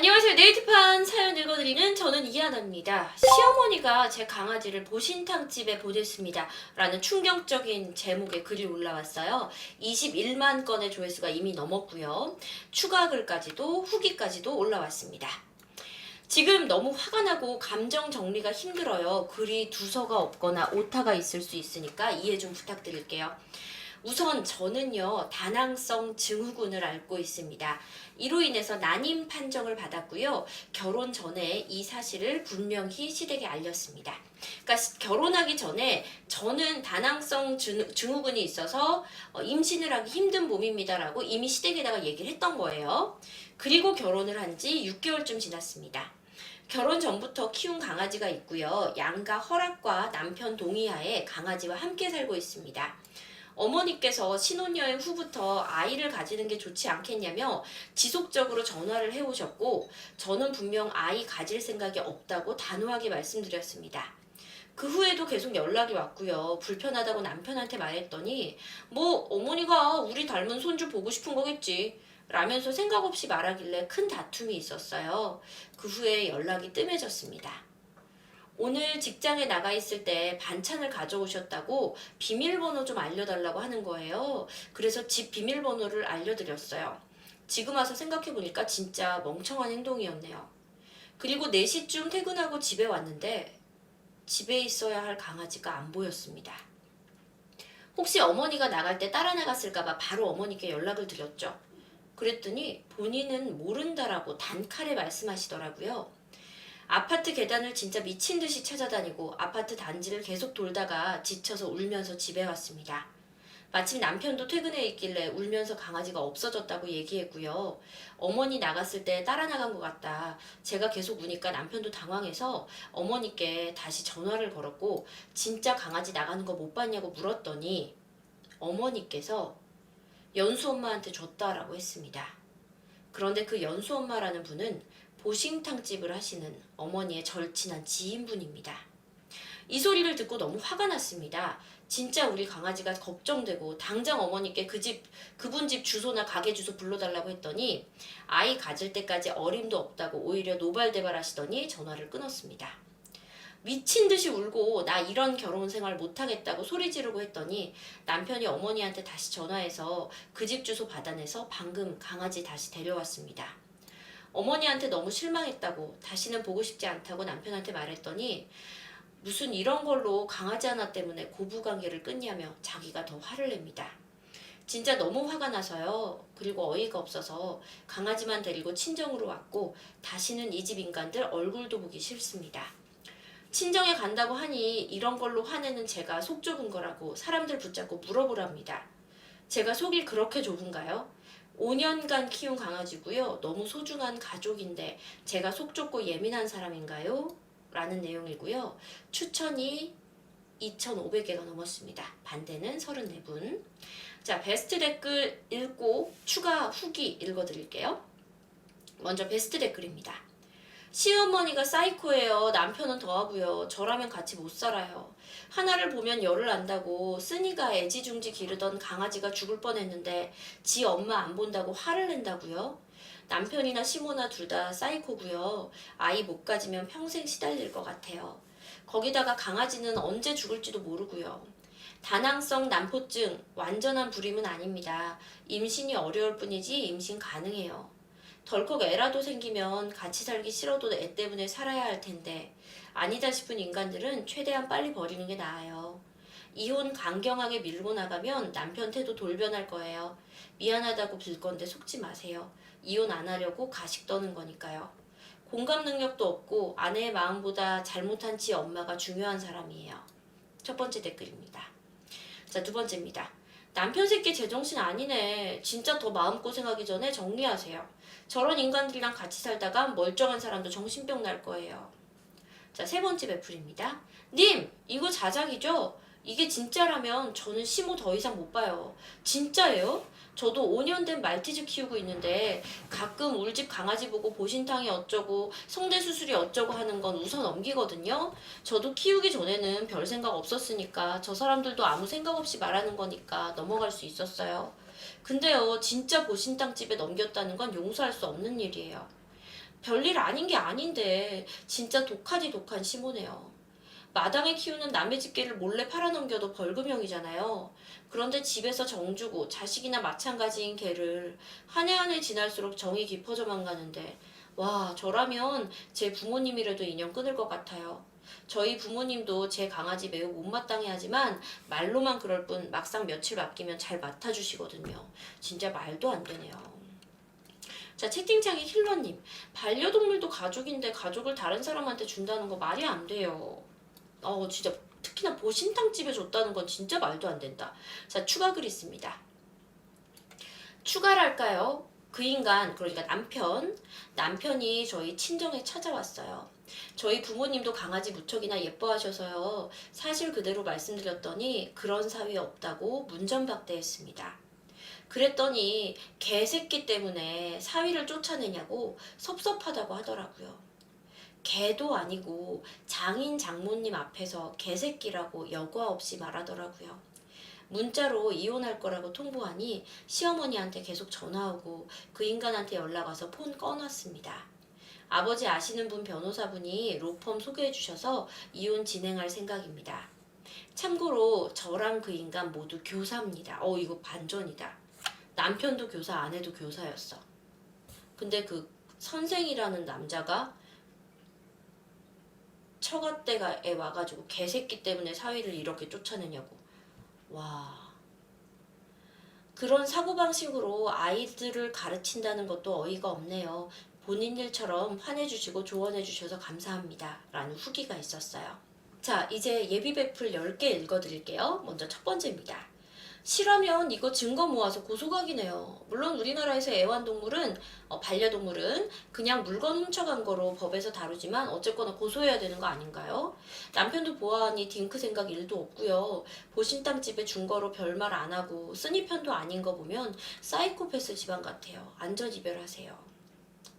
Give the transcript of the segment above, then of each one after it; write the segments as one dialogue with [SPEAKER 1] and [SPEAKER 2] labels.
[SPEAKER 1] 안녕하세요. 네이트판 사연 읽어드리는 저는 이하나입니다. 시어머니가 제 강아지를 보신탕집에 보냈습니다. 라는 충격적인 제목의 글이 올라왔어요. 21만 건의 조회수가 이미 넘었고요. 추가 글까지도 후기까지도 올라왔습니다. 지금 너무 화가 나고 감정 정리가 힘들어요. 글이 두서가 없거나 오타가 있을 수 있으니까 이해 좀 부탁드릴게요. 우선 저는요, 다낭성 증후군을 앓고 있습니다. 이로 인해서 난임 판정을 받았고요. 결혼 전에 이 사실을 분명히 시댁에 알렸습니다. 그러니까 결혼하기 전에 저는 다낭성 증후군이 있어서 임신을 하기 힘든 몸입니다라고 이미 시댁에다가 얘기를 했던 거예요. 그리고 결혼을 한 지 6개월쯤 지났습니다. 결혼 전부터 키운 강아지가 있고요. 양가 허락과 남편 동의하에 강아지와 함께 살고 있습니다. 어머니께서 신혼여행 후부터 아이를 가지는 게 좋지 않겠냐며 지속적으로 전화를 해오셨고, 저는 분명 아이 가질 생각이 없다고 단호하게 말씀드렸습니다. 그 후에도 계속 연락이 왔고요. 불편하다고 남편한테 말했더니 뭐 어머니가 우리 닮은 손주 보고 싶은 거겠지 라면서 생각 없이 말하길래 큰 다툼이 있었어요. 그 후에 연락이 뜸해졌습니다. 오늘 직장에 나가 있을 때 반찬을 가져오셨다고 비밀번호 좀 알려달라고 하는 거예요. 그래서 집 비밀번호를 알려드렸어요. 지금 와서 생각해보니까 진짜 멍청한 행동이었네요. 그리고 4시쯤 퇴근하고 집에 왔는데 집에 있어야 할 강아지가 안 보였습니다. 혹시 어머니가 나갈 때 따라 나갔을까봐 바로 어머니께 연락을 드렸죠. 그랬더니 본인은 모른다라고 단칼에 말씀하시더라고요. 아파트 계단을 진짜 미친 듯이 찾아다니고 아파트 단지를 계속 돌다가 지쳐서 울면서 집에 왔습니다. 마침 남편도 퇴근해 있길래 울면서 강아지가 없어졌다고 얘기했고요. 어머니 나갔을 때 따라 나간 것 같다. 제가 계속 우니까 남편도 당황해서 어머니께 다시 전화를 걸었고 진짜 강아지 나가는 거 못 봤냐고 물었더니 어머니께서 연수 엄마한테 줬다라고 했습니다. 그런데 그 연수 엄마라는 분은 보신탕집을 하시는 어머니의 절친한 지인분입니다. 이 소리를 듣고 너무 화가 났습니다. 진짜 우리 강아지가 걱정되고 당장 어머니께 그분 집 주소나 가게 주소 불러달라고 했더니 아이 가질 때까지 어림도 없다고 오히려 노발대발 하시더니 전화를 끊었습니다. 미친 듯이 울고 나 이런 결혼 생활 못하겠다고 소리 지르고 했더니 남편이 어머니한테 다시 전화해서 그 집 주소 받아내서 방금 강아지 다시 데려왔습니다. 어머니한테 너무 실망했다고 다시는 보고 싶지 않다고 남편한테 말했더니 무슨 이런 걸로 강아지 하나 때문에 고부관계를 끊냐며 자기가 더 화를 냅니다. 진짜 너무 화가 나서요. 그리고 어이가 없어서 강아지만 데리고 친정으로 왔고 다시는 이 집 인간들 얼굴도 보기 싫습니다. 친정에 간다고 하니 이런 걸로 화내는 제가 속 좁은 거라고 사람들 붙잡고 물어보랍니다. 제가 속이 그렇게 좁은가요? 5년간 키운 강아지고요. 너무 소중한 가족인데 제가 속 좁고 예민한 사람인가요? 라는 내용이고요. 추천이 2,500개가 넘었습니다. 반대는 34분. 자, 베스트 댓글 읽고 추가 후기 읽어드릴게요. 먼저 베스트 댓글입니다. 시어머니가 사이코예요. 남편은 더하고요. 저라면 같이 못 살아요. 하나를 보면 열을 안다고 쓰니가 애지중지 기르던 강아지가 죽을 뻔했는데 지 엄마 안 본다고 화를 낸다고요? 남편이나 시모나 둘 다 사이코고요. 아이 못 가지면 평생 시달릴 것 같아요. 거기다가 강아지는 언제 죽을지도 모르고요. 다낭성 난포증 완전한 불임은 아닙니다. 임신이 어려울 뿐이지 임신 가능해요. 덜컥 애라도 생기면 같이 살기 싫어도 애 때문에 살아야 할 텐데 아니다 싶은 인간들은 최대한 빨리 버리는 게 나아요. 이혼 강경하게 밀고 나가면 남편 태도 돌변할 거예요. 미안하다고 빌 건데 속지 마세요. 이혼 안 하려고 가식 떠는 거니까요. 공감 능력도 없고 아내의 마음보다 잘못한 지 엄마가 중요한 사람이에요. 첫 번째 댓글입니다. 자, 두 번째입니다. 남편 새끼 제정신 아니네. 진짜 더 마음고생하기 전에 정리하세요. 저런 인간들이랑 같이 살다가 멀쩡한 사람도 정신병 날 거예요. 자, 세 번째 베풀입니다. 님, 이거 자작이죠? 이게 진짜라면 저는 시모 더 이상 못 봐요. 진짜예요? 저도 5년 된 말티즈 키우고 있는데 가끔 울집 강아지 보고 보신탕이 어쩌고 성대수술이 어쩌고 하는 건 웃어 넘기거든요. 저도 키우기 전에는 별 생각 없었으니까 저 사람들도 아무 생각 없이 말하는 거니까 넘어갈 수 있었어요. 근데요, 진짜 보신탕집에 넘겼다는 건 용서할 수 없는 일이에요. 별일 아닌 게 아닌데 진짜 독하디 독한 시모네요. 마당에 키우는 남의 집개를 몰래 팔아넘겨도 벌금형이잖아요. 그런데 집에서 정주고 자식이나 마찬가지인 개를 한 해 한 해 지날수록 정이 깊어져만 가는데 와, 저라면 제 부모님이라도 인연 끊을 것 같아요. 저희 부모님도 제 강아지 매우 못마땅해 하지만 말로만 그럴 뿐 막상 며칠 맡기면 잘 맡아주시거든요. 진짜 말도 안 되네요. 자, 채팅창에 힐러님. 반려동물도 가족인데 가족을 다른 사람한테 준다는 거 말이 안 돼요. 진짜 특히나 보신탕집에 줬다는 건 진짜 말도 안 된다. 자, 추가 글 있습니다. 추가랄까요? 그 인간, 그러니까 남편이 저희 친정에 찾아왔어요. 저희 부모님도 강아지 무척이나 예뻐하셔서요. 사실 그대로 말씀드렸더니 그런 사위 없다고 문전박대했습니다. 그랬더니 개새끼 때문에 사위를 쫓아내냐고 섭섭하다고 하더라고요. 개도 아니고 장인 장모님 앞에서 개새끼라고 여과 없이 말하더라고요. 문자로 이혼할 거라고 통보하니 시어머니한테 계속 전화오고 그 인간한테 연락 와서 폰 꺼놨습니다. 아버지 아시는 분 변호사분이 로펌 소개해 주셔서 이혼 진행할 생각입니다. 참고로 저랑 그 인간 모두 교사입니다. 이거 반전이다. 남편도 교사, 아내도 교사였어. 근데 그 선생이라는 남자가 처갓댁에 와가지고 개새끼 때문에 사위를 이렇게 쫓아내냐고. 와. 그런 사고방식으로 아이들을 가르친다는 것도 어이가 없네요. 본인 일처럼 화내주시고 조언해주셔서 감사합니다. 라는 후기가 있었어요. 자, 이제 예비 베풀 10개 읽어드릴게요. 먼저 첫 번째입니다. 실하면 이거 증거 모아서 고소각이네요. 물론 우리나라에서 애완동물은 반려동물은 그냥 물건 훔쳐간 거로 법에서 다루지만 어쨌거나 고소해야 되는 거 아닌가요? 남편도 보아하니 딩크 생각 1도 없고요. 보신탕집에 준 거로 별말 안 하고 쓰니 편도 아닌 거 보면 사이코패스 집안 같아요. 안전이별하세요.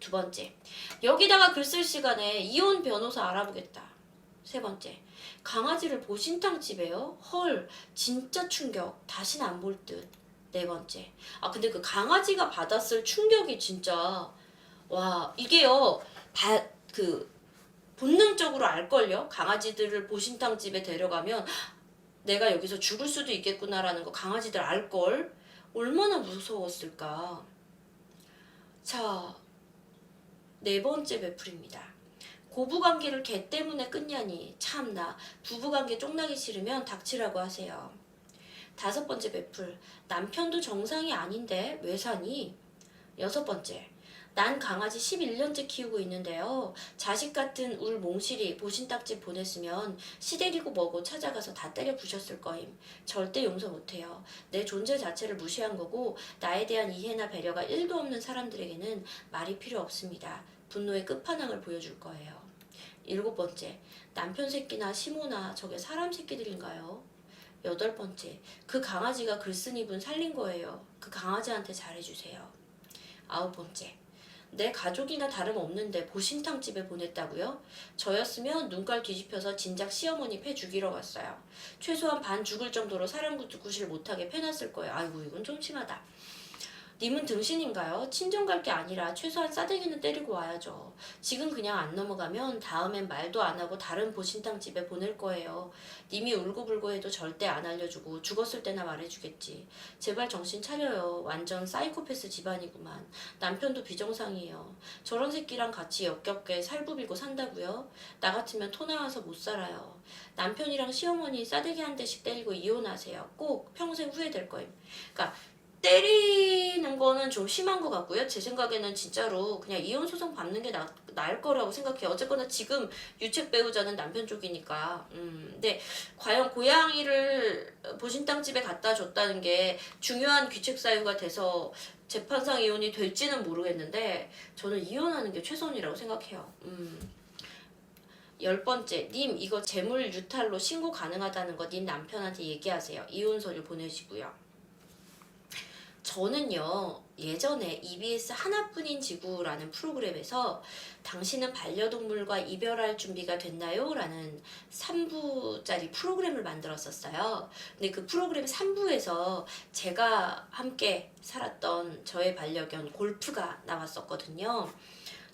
[SPEAKER 1] 두 번째, 여기다가 글 쓸 시간에 이혼 변호사 알아보겠다. 세 번째, 강아지를 보신탕집에요? 헐, 진짜 충격. 다신 안 볼 듯. 네 번째, 근데 그 강아지가 받았을 충격이 진짜, 와, 이게요, 본능적으로 알걸요? 강아지들을 보신탕집에 데려가면 내가 여기서 죽을 수도 있겠구나라는 거 강아지들 알걸? 얼마나 무서웠을까. 자, 네 번째 베풀입니다. 고부관계를 개 때문에 끊냐니 참나. 부부관계 쫑나기 싫으면 닥치라고 하세요. 다섯 번째 베풀. 남편도 정상이 아닌데 왜 사니? 여섯 번째. 난 강아지 11년째 키우고 있는데요. 자식 같은 울 몽실이 보신딱지 보냈으면 시데리고 뭐고 찾아가서 다 때려 부셨을 거임. 절대 용서 못해요. 내 존재 자체를 무시한 거고 나에 대한 이해나 배려가 1도 없는 사람들에게는 말이 필요 없습니다. 분노의 끝판왕을 보여줄 거예요. 일곱 번째, 남편 새끼나 시모나 저게 사람 새끼들인가요? 여덟 번째, 그 강아지가 글쓴이 분 살린 거예요. 그 강아지한테 잘해주세요. 아홉 번째, 내 가족이나 다름없는데 보신탕집에 보냈다고요? 저였으면 눈깔 뒤집혀서 진작 시어머니 패 죽이러 갔어요. 최소한 반 죽을 정도로 사랑구실 못하게 패놨을 거예요. 아이고 이건 좀 심하다. 님은 등신인가요? 친정 갈 게 아니라 최소한 싸대기는 때리고 와야죠. 지금 그냥 안 넘어가면 다음엔 말도 안 하고 다른 보신탕 집에 보낼 거예요. 님이 울고불고 해도 절대 안 알려주고 죽었을 때나 말해주겠지. 제발 정신 차려요. 완전 사이코패스 집안이구만. 남편도 비정상이에요. 저런 새끼랑 같이 역겹게 살부비고 산다고요? 나 같으면 토 나와서 못 살아요. 남편이랑 시어머니 싸대기 한 대씩 때리고 이혼하세요. 꼭 평생 후회될 거임. 그러니까 때리는 거는 좀 심한 것 같고요. 제 생각에는 진짜로 그냥 이혼 소송 받는 게 나을 거라고 생각해요. 어쨌거나 지금 유책 배우자는 남편 쪽이니까. 근데 과연 고양이를 보신탕집에 갖다 줬다는 게 중요한 귀책 사유가 돼서 재판상 이혼이 될지는 모르겠는데 저는 이혼하는 게 최선이라고 생각해요. 10번째, 님 이거 재물 유탈로 신고 가능하다는 거 님 남편한테 얘기하세요. 이혼 서류 보내시고요. 저는요, 예전에 EBS 하나뿐인 지구라는 프로그램에서 당신은 반려동물과 이별할 준비가 됐나요? 라는 3부짜리 프로그램을 만들었었어요. 근데 그 프로그램 3부에서 제가 함께 살았던 저의 반려견 골프가 나왔었거든요.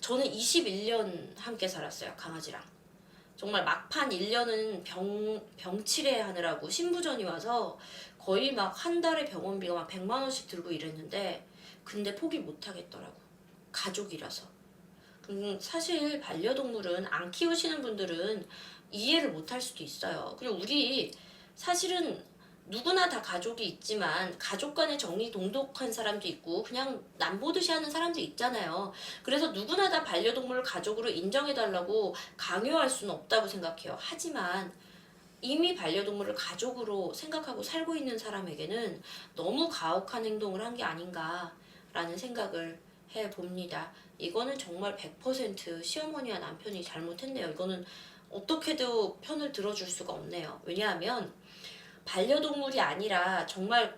[SPEAKER 1] 저는 21년 함께 살았어요, 강아지랑. 정말 막판 1년은 병치레 하느라고 신부전이 와서 거의 막 한 달에 병원비가 막 100만 원씩 들고 이랬는데, 근데 포기 못 하겠더라고. 가족이라서. 사실 반려동물은 안 키우시는 분들은 이해를 못 할 수도 있어요. 그리고 우리 사실은 누구나 다 가족이 있지만 가족 간의 정이 동독한 사람도 있고 그냥 남보듯이 하는 사람도 있잖아요. 그래서 누구나 다 반려동물을 가족으로 인정해달라고 강요할 수는 없다고 생각해요. 하지만 이미 반려동물을 가족으로 생각하고 살고 있는 사람에게는 너무 가혹한 행동을 한 게 아닌가라는 생각을 해봅니다. 이거는 정말 100% 시어머니와 남편이 잘못했네요. 이거는 어떻게도 편을 들어줄 수가 없네요. 왜냐하면 반려동물이 아니라 정말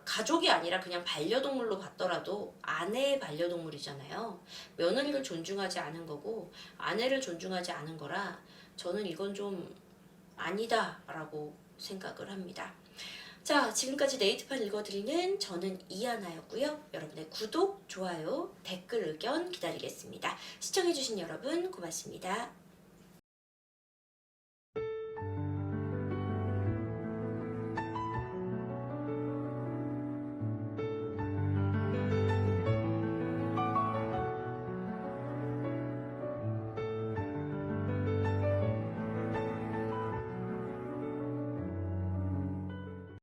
[SPEAKER 1] 가족이 아니라 그냥 반려동물로 봤더라도 아내의 반려동물이잖아요. 며느리를 존중하지 않은 거고 아내를 존중하지 않은 거라 저는 이건 좀 아니다라고 생각을 합니다. 자, 지금까지 네이트판 읽어드리는 저는 이하나였고요. 여러분의 구독, 좋아요, 댓글 의견 기다리겠습니다. 시청해주신 여러분 고맙습니다.